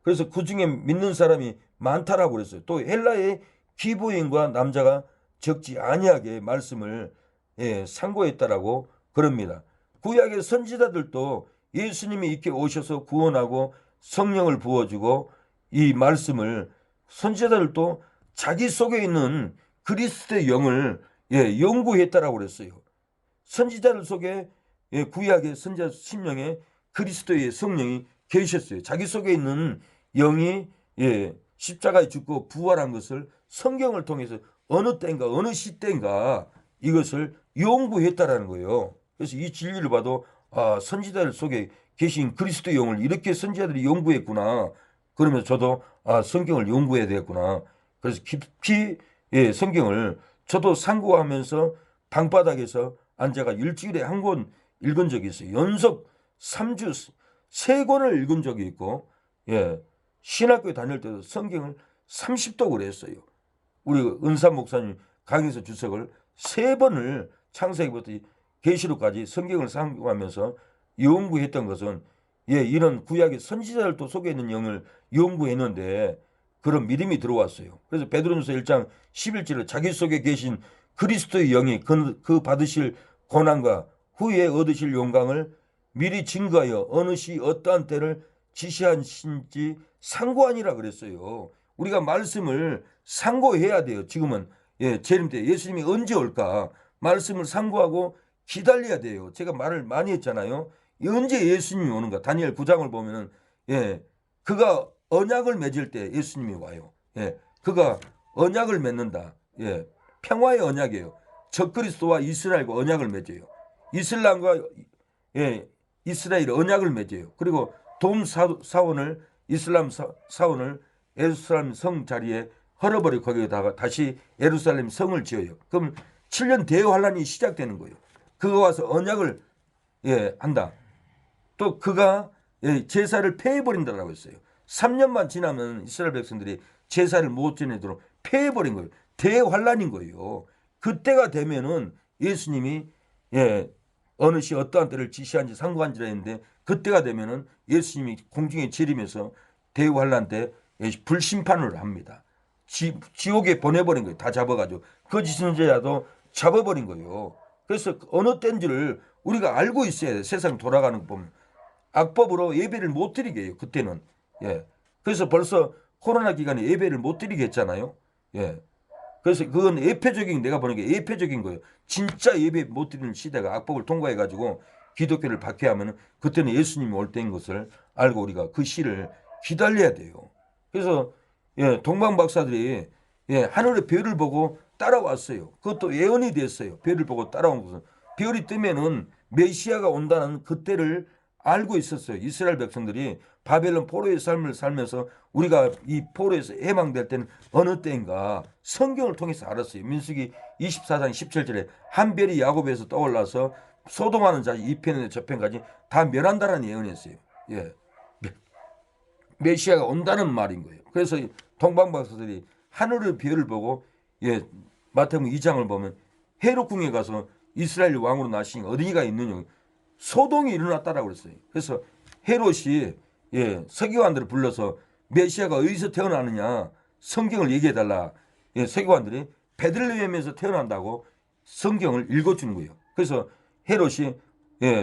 그래서 그 중에 믿는 사람이 많다라고 그랬어요. 또 헬라의 기부인과 남자가 적지 아니하게 말씀을 상고했다라고 그럽니다. 구약의 선지자들도 예수님이 이렇게 오셔서 구원하고 성령을 부어주고 이 말씀을 선지자들도 자기 속에 있는 그리스도의 영을 연구했다라고 그랬어요. 선지자들 속에 구약의 선지자 심령에 그리스도의 성령이 계셨어요. 자기 속에 있는 영이 십자가에 죽고 부활한 것을 성경을 통해서 어느 때인가 어느 시대인가 이것을 연구했다라는 거예요. 그래서 이 진리를 봐도 선지자들 속에 계신 그리스도의 영을 이렇게 선지자들이 연구했구나. 그러면서 저도 성경을 연구해야 되겠구나. 그래서 깊이 성경을 저도 상고하면서 방바닥에서 앉아가 일주일에 한 권 읽은 적이 있어요. 연속 3주 3권을 읽은 적이 있고 신학교에 다닐 때도 성경을 30독을 했어요. 우리 은삼 목사님 강에서 주석을 3번을 창세기부터 계시록까지 성경을 상고하면서 연구했던 것은 이런 구약의 선지자들도 속에 있는 영을 연구했는데 그런 믿음이 들어왔어요. 그래서 베드로전서 1장 11절에 자기 속에 계신 그리스도의 영이 그 받으실 고난과 후에 얻으실 영광을 미리 증거하여 어느 시 어떠한 때를 지시하신지 상고하니라 그랬어요. 우리가 말씀을 상고해야 돼요. 지금은 재림 때 예수님이 언제 올까 말씀을 상고하고 기다려야 돼요. 제가 말을 많이 했잖아요. 언제 예수님이 오는가. 다니엘 9장을 보면은 그가 언약을 맺을 때 예수님이 와요. 그가 언약을 맺는다. 평화의 언약이에요. 적그리스도와 이스라엘과 언약을 맺어요. 이슬람과 이스라엘 언약을 맺어요. 그리고 돔 사원을 이슬람 사원을 예루살렘 성 자리에 헐어버리고 거기에다가 다시 예루살렘 성을 지어요. 그럼 7년 대환란이 시작되는 거예요. 그가 와서 언약을 한다. 또 그가 제사를 폐해버린다라고 했어요. 3년만 지나면 이스라엘 백성들이 제사를 못 지내도록 폐해버린 거예요. 대환란인 거예요. 그때가 되면은 예수님이 어느 시 어떠한 때를 지시한지 상고한지라 했는데 그때가 되면은 예수님이 공중에 재림해서 대환란 때 불심판을 합니다. 지옥에 보내버린 거예요. 다 잡아가지고 거짓 선지자도 잡아버린 거예요. 그래서 어느 때인지를 우리가 알고 있어야 돼. 세상 돌아가는 거 보면 악법으로 예배를 못 드리게 해요. 그때는 그래서 벌써 코로나 기간에 예배를 못 드리게 했잖아요. 그래서 그건 예표적인 내가 보는 게 예표적인 거예요. 진짜 예배 못 드리는 시대가 악법을 통과해가지고 기독교를 박해하면 그때는 예수님이 올 때인 것을 알고 우리가 그 시를 기다려야 돼요. 그래서 동방 박사들이 하늘의 별을 보고 따라왔어요. 그것도 예언이 됐어요. 별을 보고 따라온 것은 별이 뜨면은 메시아가 온다는 그때를 알고 있었어요. 이스라엘 백성들이 바벨론 포로의 삶을 살면서 우리가 이 포로에서 해방될 때는 어느 때인가 성경을 통해서 알았어요. 민수기 24장 17절에 한 별이 야곱에서 떠올라서 소동하는 자 2편에서 저편까지 다 멸한다라는 예언이었어요. 메시아가 온다는 말인 거예요. 그래서 동방박사들이 하늘의 별을 보고 마태복음 2장을 보면 헤롯궁에 가서 이스라엘 왕으로 나신 어디가 있느냐 소동이 일어났다라고 그랬어요. 그래서 헤롯이 서기관들을 불러서 메시아가 어디서 태어나느냐 성경을 얘기해달라. 서기관들이 베들레헴에서 태어난다고 성경을 읽어주는 거예요. 그래서 헤롯이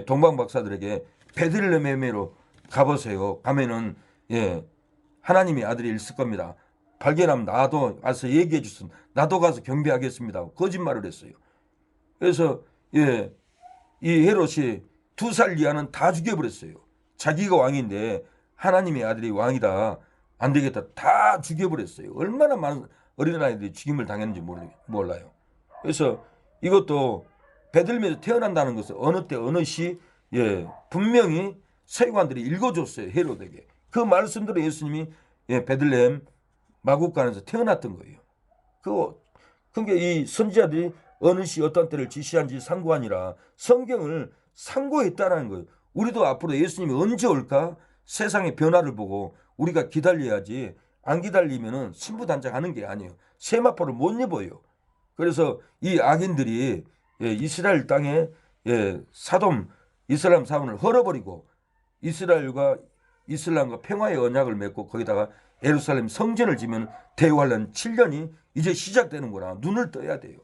동방박사들에게 베들레헴으로 가보세요. 가면은 하나님의 아들이 있을 겁니다. 발견하면 나도 가서 얘기해 주세요. 나도 가서 경배하겠습니다. 거짓말을 했어요. 그래서 이 헤롯이 2살 이하는 다 죽여버렸어요. 자기가 왕인데 하나님의 아들이 왕이다. 안 되겠다. 다 죽여버렸어요. 얼마나 많은 어린아이들이 죽임을 당했는지 몰라요. 그래서 이것도 베들레헴에서 태어난다는 것은 어느 때 어느 시 분명히 서기관들이 읽어줬어요. 헤롯에게. 그 말씀대로 예수님이 베들레헴 마국간에서 태어났던 거예요. 그러니까 이 선지자들이 어느 시 어떤 때를 지시한지 상고하니라 성경을 상고했다는 거예요. 우리도 앞으로 예수님이 언제 올까 세상의 변화를 보고 우리가 기다려야지 안 기다리면은 신부단장하는 게 아니에요. 세마포를 못 입어요. 그래서 이 악인들이 이스라엘 땅에 사돔 이슬람 사원을 헐어버리고 이스라엘과 이슬람과 평화의 언약을 맺고 거기다가 예루살렘 성전을 지면 대환란 7년이 이제 시작되는구나. 눈을 떠야 돼요.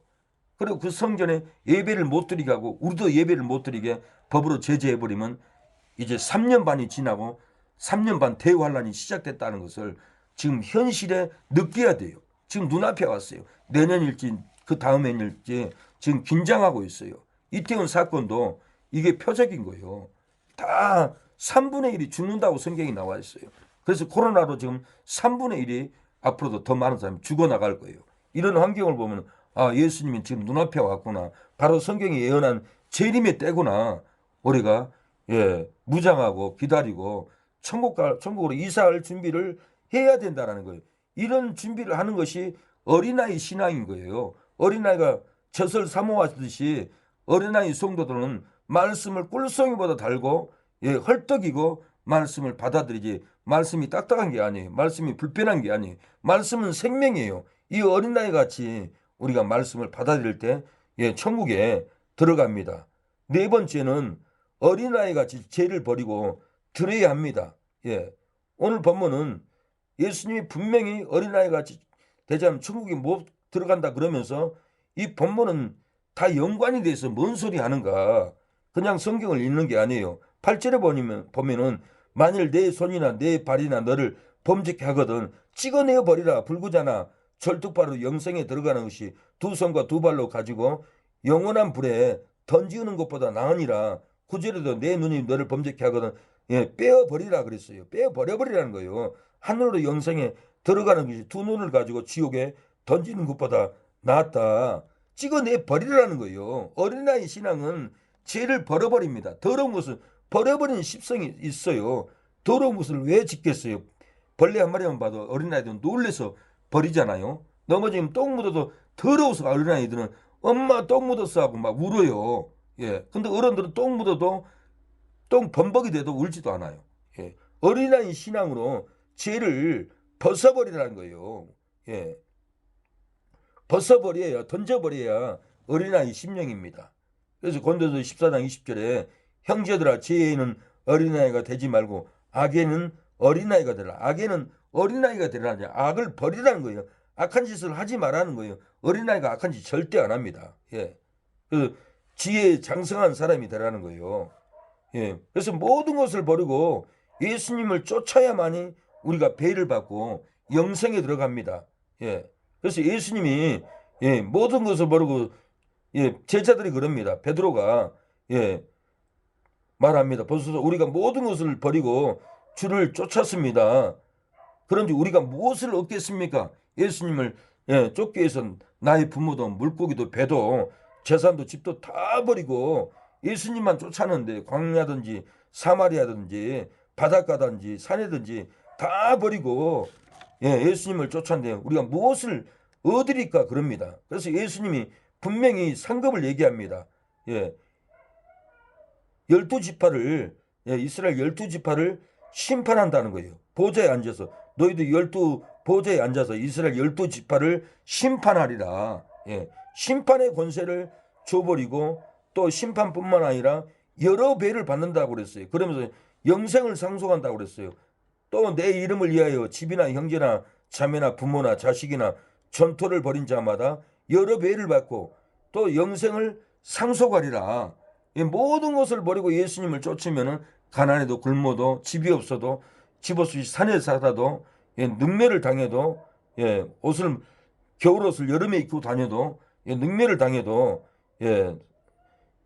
그리고 그 성전에 예배를 못 드리게 하고 우리도 예배를 못 드리게 법으로 제재해버리면 이제 3년 반이 지나고 3년 반 대환란이 시작됐다는 것을 지금 현실에 느껴야 돼요. 지금 눈앞에 왔어요. 내년일지 그 다음 해일지 지금 긴장하고 있어요. 이태원 사건도 이게 표적인 거예요. 다 3분의 1이 죽는다고 성경이 나와 있어요. 그래서 코로나로 지금 3분의 1이 앞으로도 더 많은 사람이 죽어나갈 거예요. 이런 환경을 보면 예수님이 지금 눈앞에 왔구나. 바로 성경이 예언한 재림의 때구나. 우리가 무장하고 기다리고 천국으로 이사할 준비를 해야 된다는 거예요. 이런 준비를 하는 것이 어린아이 신앙인 거예요. 어린아이가 젖을 사모하듯이 어린아이 성도들은 말씀을 꿀송이보다 달고 헐떡이고 말씀을 받아들이지 말씀이 딱딱한 게 아니에요. 말씀이 불편한 게 아니에요. 말씀은 생명이에요. 이 어린아이 같이 우리가 말씀을 받아들일 때 천국에 들어갑니다. 네 번째는 어린아이 같이 죄를 버리고 들어야 합니다. 오늘 본문은 예수님이 분명히 어린아이 같이 되지 않으면 천국에 못 들어간다 그러면서 이 본문은 다 연관이 돼서 뭔 소리 하는가. 그냥 성경을 읽는 게 아니에요. 8절에 보면은 만일 내 손이나 내 발이나 너를 범죄케 하거든 찍어내어 버리라. 불구자나 철뚝바로 영생에 들어가는 것이 두 손과 두 발로 가지고 영원한 불에 던지는 것보다 나으니라. 9절에도 내 눈이 너를 범죄케 하거든 빼어버리라 그랬어요. 빼어버려버리라는 거예요. 하늘로 영생에 들어가는 것이 두 눈을 가지고 지옥에 던지는 것보다 낫다. 찍어내 버리라는 거예요. 어린아이 신앙은 죄를 버려버립니다. 더러운 것을 버려버리는 습성이 있어요. 더러운 것을 왜 짓겠어요? 벌레 한 마리만 봐도 어린아이들은 놀래서 버리잖아요. 넘어지면 똥 묻어도 더러워서 어린아이들은 엄마 똥 묻었어 하고 막 울어요. 근데 어른들은 똥 묻어도 똥 범벅이 돼도 울지도 않아요. 어린아이 신앙으로 죄를 벗어버리라는 거예요. 벗어버려야, 던져버려야 어린아이 심령입니다. 그래서 고린도서 14장 20절에 형제들아 지혜에는 어린아이가 되지 말고 악에는 어린아이가 되라. 악에는 어린아이가 되라. 악을 버리라는 거예요. 악한 짓을 하지 말라는 거예요. 어린아이가 악한 짓 절대 안 합니다. 그래서 지혜에 장성한 사람이 되라는 거예요. 그래서 모든 것을 버리고 예수님을 쫓아야만이 우리가 배를 받고 영생에 들어갑니다. 그래서 예수님이 모든 것을 버리고 제자들이 그럽니다. 베드로가 말합니다. 보소서 우리가 모든 것을 버리고 주를 쫓았습니다. 그런데 우리가 무엇을 얻겠습니까? 예수님을 쫓기 위해서 나의 부모도 물고기도 배도 재산도 집도 다 버리고 예수님만 쫓았는데 광야든지 사마리아든지 바닷가든지 산이든지 다 버리고 예수님을 쫓았는데 우리가 무엇을 얻으리까 그럽니다. 그래서 예수님이 분명히 상급을 얘기합니다. 12지파를 이스라엘 12지파를 심판한다는 거예요. 보좌에 앉아서 너희들 12보좌에 앉아서 이스라엘 12지파를 심판하리라. 심판의 권세를 줘버리고 또 심판뿐만 아니라 여러 배를 받는다고 그랬어요. 그러면서 영생을 상속한다고 그랬어요. 또 내 이름을 위하여 집이나 형제나 자매나 부모나 자식이나 전토를 벌인 자마다 여러 배를 받고 또 영생을 상속하리라. 모든 것을 버리고 예수님을 쫓으면 가난해도 굶어도 집이 없어도 집 없이 산에 살아도 능멸을 당해도 옷을 겨울옷을 여름에 입고 다녀도 능멸을 당해도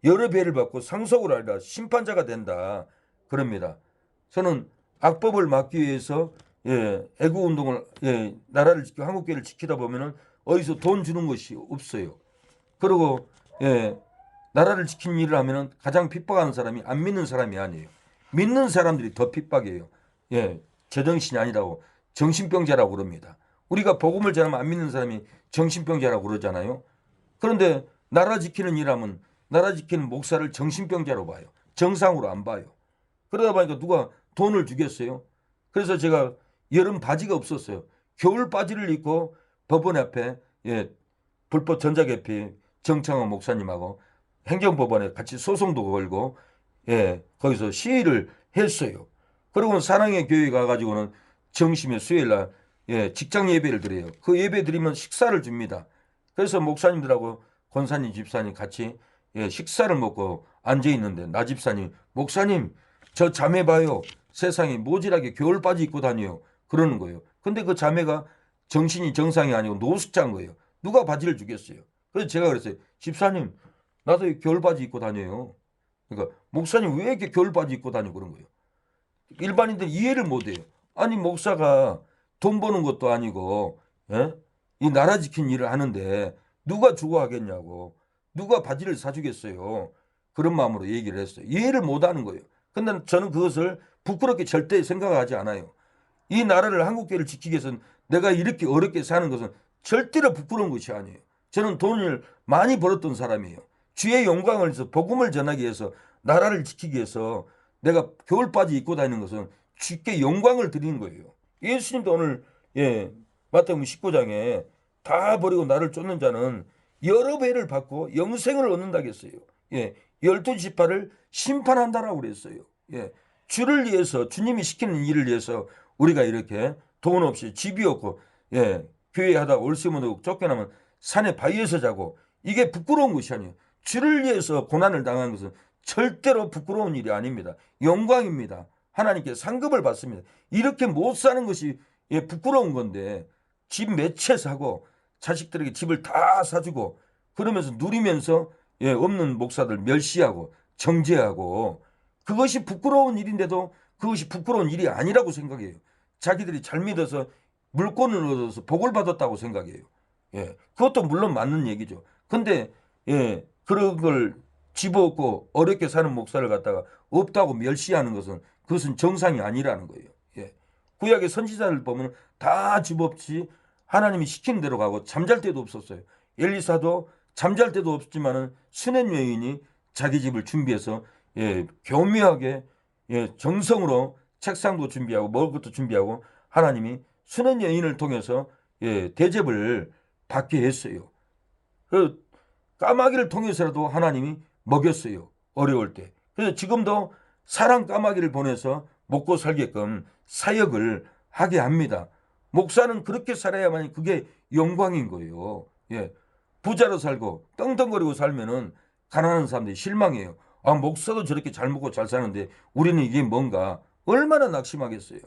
여러 배를 받고 상속을 하리라. 심판자가 된다. 그럽니다. 저는 악법을 막기 위해서 애국 운동을 나라를 지키고 한국교회를 지키다 보면은 어디서 돈 주는 것이 없어요. 그리고 나라를 지키는 일을 하면은 가장 핍박하는 사람이 안 믿는 사람이 아니에요. 믿는 사람들이 더 핍박이에요. 제정신이 아니라고 정신병자라고 그럽니다. 우리가 복음을 전하면 안 믿는 사람이 정신병자라고 그러잖아요. 그런데 나라 지키는 일하면 나라 지키는 목사를 정신병자로 봐요. 정상으로 안 봐요. 그러다 보니까 누가 돈을 주겠어요? 그래서 제가 여름 바지가 없었어요. 겨울 바지를 입고 법원 앞에 불법 전자개피 정창호 목사님하고 행정법원에 같이 소송도 걸고 거기서 시위를 했어요. 그리고 사랑의 교회 가가지고는 정심의 수요일날 직장 예배를 드려요. 그 예배 드리면 식사를 줍니다. 그래서 목사님들하고 권사님 집사님 같이 식사를 먹고 앉아있는데 나 집사님 목사님 저 자매 봐요. 세상에 모질하게 겨울 바지 입고 다녀요. 그러는 거예요. 근데 그 자매가 정신이 정상이 아니고 노숙자인 거예요. 누가 바지를 주겠어요. 그래서 제가 그랬어요. 집사님 나도 겨울 바지 입고 다녀요. 그러니까 목사님 왜 이렇게 겨울 바지 입고 다니고 그런 거예요. 일반인들 이해를 못해요. 아니 목사가 돈 버는 것도 아니고 이 나라 지킨 일을 하는데 누가 주고 하겠냐고. 누가 바지를 사주겠어요. 그런 마음으로 얘기를 했어요. 이해를 못하는 거예요. 근데 저는 그것을 부끄럽게 절대 생각하지 않아요. 이 나라를 한국교회를 지키기 위해서는 내가 이렇게 어렵게 사는 것은 절대로 부끄러운 것이 아니에요. 저는 돈을 많이 벌었던 사람이에요. 주의 영광을 위해서 복음을 전하기 위해서 나라를 지키기 위해서 내가 겨울바지 입고 다니는 것은 주께 영광을 드리는 거예요. 예수님도 오늘 마태복음 19장에 다 버리고 나를 쫓는 자는 여러 배를 받고 영생을 얻는다고 했어요. 12지파를 심판한다라고 그랬어요. 주를 위해서, 주님이 시키는 일을 위해서 우리가 이렇게 돈 없이 집이 없고 교회 하다가 월세못 오고 쫓겨나면 산에 바위에서 자고, 이게 부끄러운 것이 아니에요. 주를 위해서 고난을 당하는 것은 절대로 부끄러운 일이 아닙니다. 영광입니다. 하나님께 상급을 받습니다. 이렇게 못 사는 것이 부끄러운 건데, 집 몇 채 사고 자식들에게 집을 다 사주고 그러면서 누리면서 없는 목사들 멸시하고 정죄하고, 그것이 부끄러운 일인데도 그것이 부끄러운 일이 아니라고 생각해요. 자기들이 잘 믿어서 물권을 얻어서 복을 받았다고 생각해요. 그것도 물론 맞는 얘기죠. 근데 그런 걸 집어얻고 어렵게 사는 목사를 갖다가 없다고 멸시하는 것은, 그것은 정상이 아니라는 거예요. 구약의 선지자를 보면 다 집 없이 하나님이 시키는 대로 가고 잠잘 때도 없었어요. 엘리사도 잠잘 때도 없지만은 수뉉 여인이 자기 집을 준비해서 교묘하게 정성으로 책상도 준비하고 먹을 것도 준비하고 하나님이 수뉉 여인을 통해서 대접을 받게 했어요. 그 까마귀를 통해서라도 하나님이 먹였어요. 어려울 때. 그래서 지금도 사랑 까마귀를 보내서 먹고 살게끔 사역을 하게 합니다. 목사는 그렇게 살아야만 그게 영광인 거예요. 부자로 살고 떵떵거리고 살면은 가난한 사람들이 실망해요. 아, 목사도 저렇게 잘 먹고 잘 사는데 우리는 이게 뭔가, 얼마나 낙심하겠어요.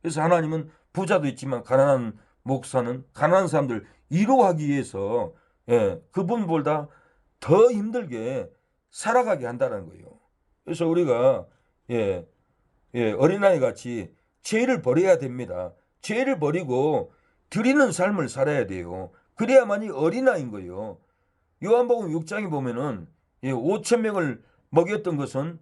그래서 하나님은 부자도 있지만 가난한 목사는 가난한 사람들 위로하기 위해서 그분보다 더 힘들게 살아가게 한다는 거예요. 그래서 우리가 어린아이 같이 죄를 버려야 됩니다. 죄를 버리고 드리는 삶을 살아야 돼요. 그래야만이 어린아이인 거예요. 요한복음 6장에 보면은 5천 명을 먹였던 것은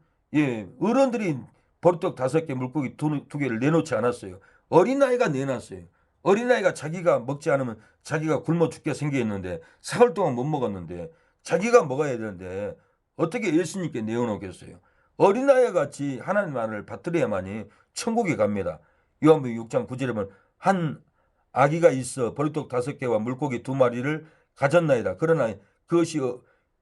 어른들이 보리떡 5개 물고기 2개를 내놓지 않았어요. 어린아이가 내놨어요. 어린아이가 자기가 먹지 않으면 자기가 굶어 죽게 생겼는데, 사흘 동안 못 먹었는데 자기가 먹어야 되는데 어떻게 예수님께 내어놓겠어요. 어린아이와 같이 하나님 말을 받들어야만이 천국에 갑니다. 요한복음 6장 9절에 보면 한 아기가 있어 보리떡 5개와 물고기 2마리를 가졌나이다. 그러나 그것이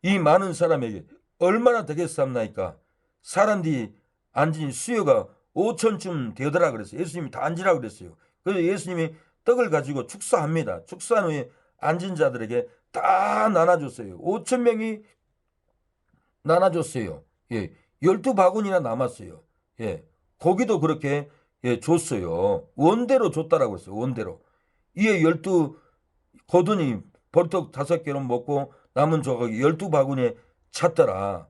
이 많은 사람에게 얼마나 되겠습니까? 사람들이 앉은 수요가 5천쯤 되더라 그랬어요. 예수님이 다 앉으라고 그랬어요. 그래서 예수님이 떡을 가지고 축사합니다. 축사한 후에 앉은 자들에게 다 나눠줬어요. 5천 명이 나눠줬어요. 12바구니나 남았어요. 고기도 그렇게 줬어요. 원대로 줬다라고 했어요. 원대로. 이에 12 거둔이 보리떡 5개로 먹고 남은 조각이 12바구니에 찼더라.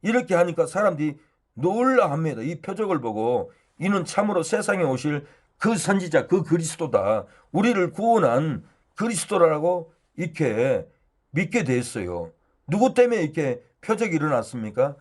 이렇게 하니까 사람들이 놀라합니다. 이 표적을 보고 이는 참으로 세상에 오실 그 선지자, 그 그리스도다. 우리를 구원한 그리스도라고 이렇게 믿게 됐어요. 누구 때문에 이렇게 표적이 일어났습니까?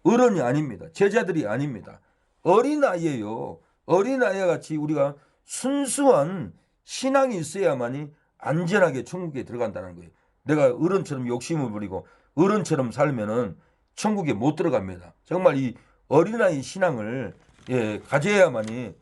어른이 아닙니다. 제자들이 아닙니다. 어린아이예요. 어린아이와 같이 우리가 순수한 신앙이 있어야만이 안전하게 천국에 들어간다는 거예요. 내가 어른처럼 욕심을 부리고 어른처럼 살면은 천국에 못 들어갑니다. 정말 이 어린아이 신앙을 가져야만이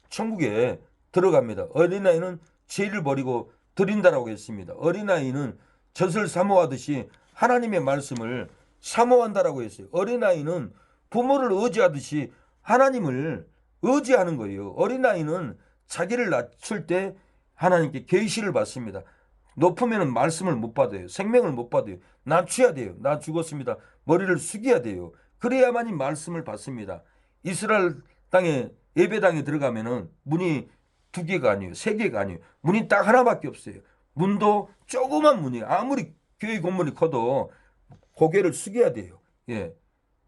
천국에 들어갑니다. 어린아이는 죄를 버리고 드린다라고 했습니다. 어린아이는 젖을 사모하듯이 하나님의 말씀을 사모한다라고 했어요. 어린아이는 부모를 의지하듯이 하나님을 의지하는 거예요. 어린아이는 자기를 낮출 때 하나님께 계시를 받습니다. 높으면 말씀을 못 받아요. 생명을 못 받아요. 낮춰야 돼요. 나 죽었습니다. 머리를 숙여야 돼요. 그래야만이 말씀을 받습니다. 이스라엘 땅에 예배당에 들어가면은 문이 2개가 아니에요. 3개가 아니에요. 문이 딱 하나밖에 없어요. 문도 조그만 문이에요. 아무리 교회 건물이 커도 고개를 숙여야 돼요.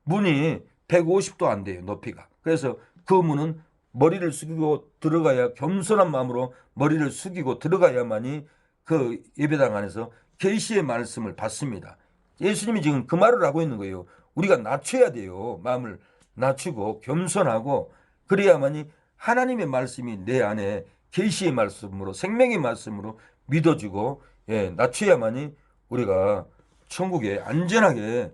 문이 150도 안 돼요. 높이가. 그래서 그 문은 머리를 숙이고 들어가야, 겸손한 마음으로 머리를 숙이고 들어가야만이 그 예배당 안에서 계시의 말씀을 받습니다. 예수님이 지금 그 말을 하고 있는 거예요. 우리가 낮춰야 돼요. 마음을 낮추고 겸손하고, 그래야만이 하나님의 말씀이 내 안에 계시의 말씀으로, 생명의 말씀으로 믿어지고 낮춰야만이 우리가 천국에 안전하게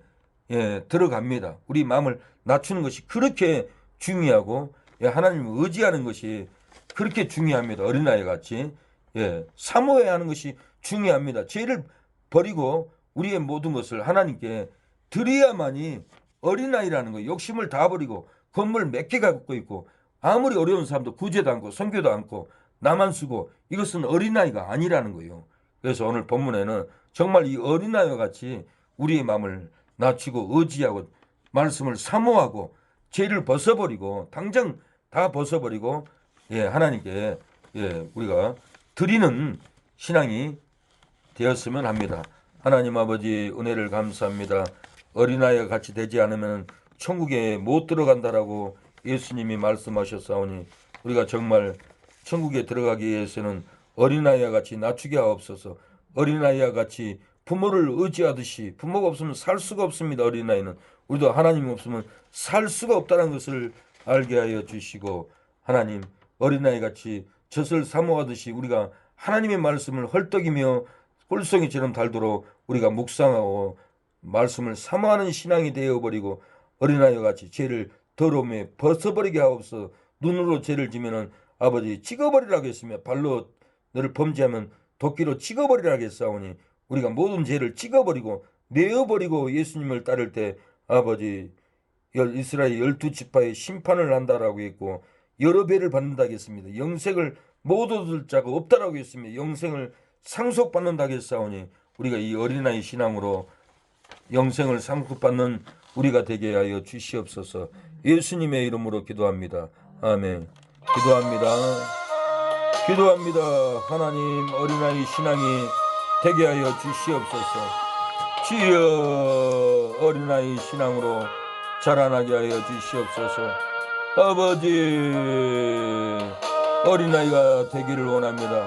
들어갑니다. 우리 마음을 낮추는 것이 그렇게 중요하고 예, 하나님을 의지하는 것이 그렇게 중요합니다. 어린아이 같이 예, 사모해야 하는 것이 중요합니다. 죄를 버리고 우리의 모든 것을 하나님께 드려야만이 어린아이라는 거 욕심을 다 버리고 건물 몇 개 갖고 있고 아무리 어려운 사람도 구제도 않고 선교도 않고 나만 쓰고 이것은 어린아이가 아니라는 거예요. 그래서 오늘 본문에는 정말 이 어린아이와 같이 우리의 마음을 낮추고 의지하고 말씀을 사모하고 죄를 벗어버리고 당장 다 벗어버리고 예, 하나님께 예, 우리가 드리는 신앙이 되었으면 합니다. 하나님 아버지 은혜를 감사합니다. 어린아이와 같이 되지 않으면 천국에 못 들어간다라고 예수님이 말씀하셨사오니 우리가 정말 천국에 들어가기 위해서는 어린아이와 같이 낮추게 하옵소서. 어린아이와 같이 부모를 의지하듯이 부모가 없으면 살 수가 없습니다. 어린아이는 우리도 하나님 없으면 살 수가 없다는 것을 알게 하여 주시고 하나님 어린아이 같이 젖을 사모하듯이 우리가 하나님의 말씀을 헐떡이며 꿀송이처럼 달도록 우리가 묵상하고 말씀을 사모하는 신앙이 되어버리고 어린아이와 같이 죄를 더러움에 벗어버리게 하옵소서. 눈으로 죄를 지면은 아버지 찍어버리라고 했으며 발로 너를 범죄하면 도끼로 찍어버리라고 했사오니 우리가 모든 죄를 찍어버리고 내어버리고 예수님을 따를 때 아버지 이스라엘 12지파의 심판을 한다라고 했고 여러 배를 받는다고 했습니다. 영생을 못 얻을 자가 없다라고 했습니다. 영생을 상속받는다고 했사오니 우리가 이 어린아이 신앙으로 영생을 상속받는 우리가 되게 하여 주시옵소서. 예수님의 이름으로 기도합니다. 아멘. 기도합니다. 하나님 어린아이 신앙이 되게 하여 주시옵소서. 주여 어린아이 신앙으로 자라나게 하여 주시옵소서. 아버지 어린아이가 되기를 원합니다.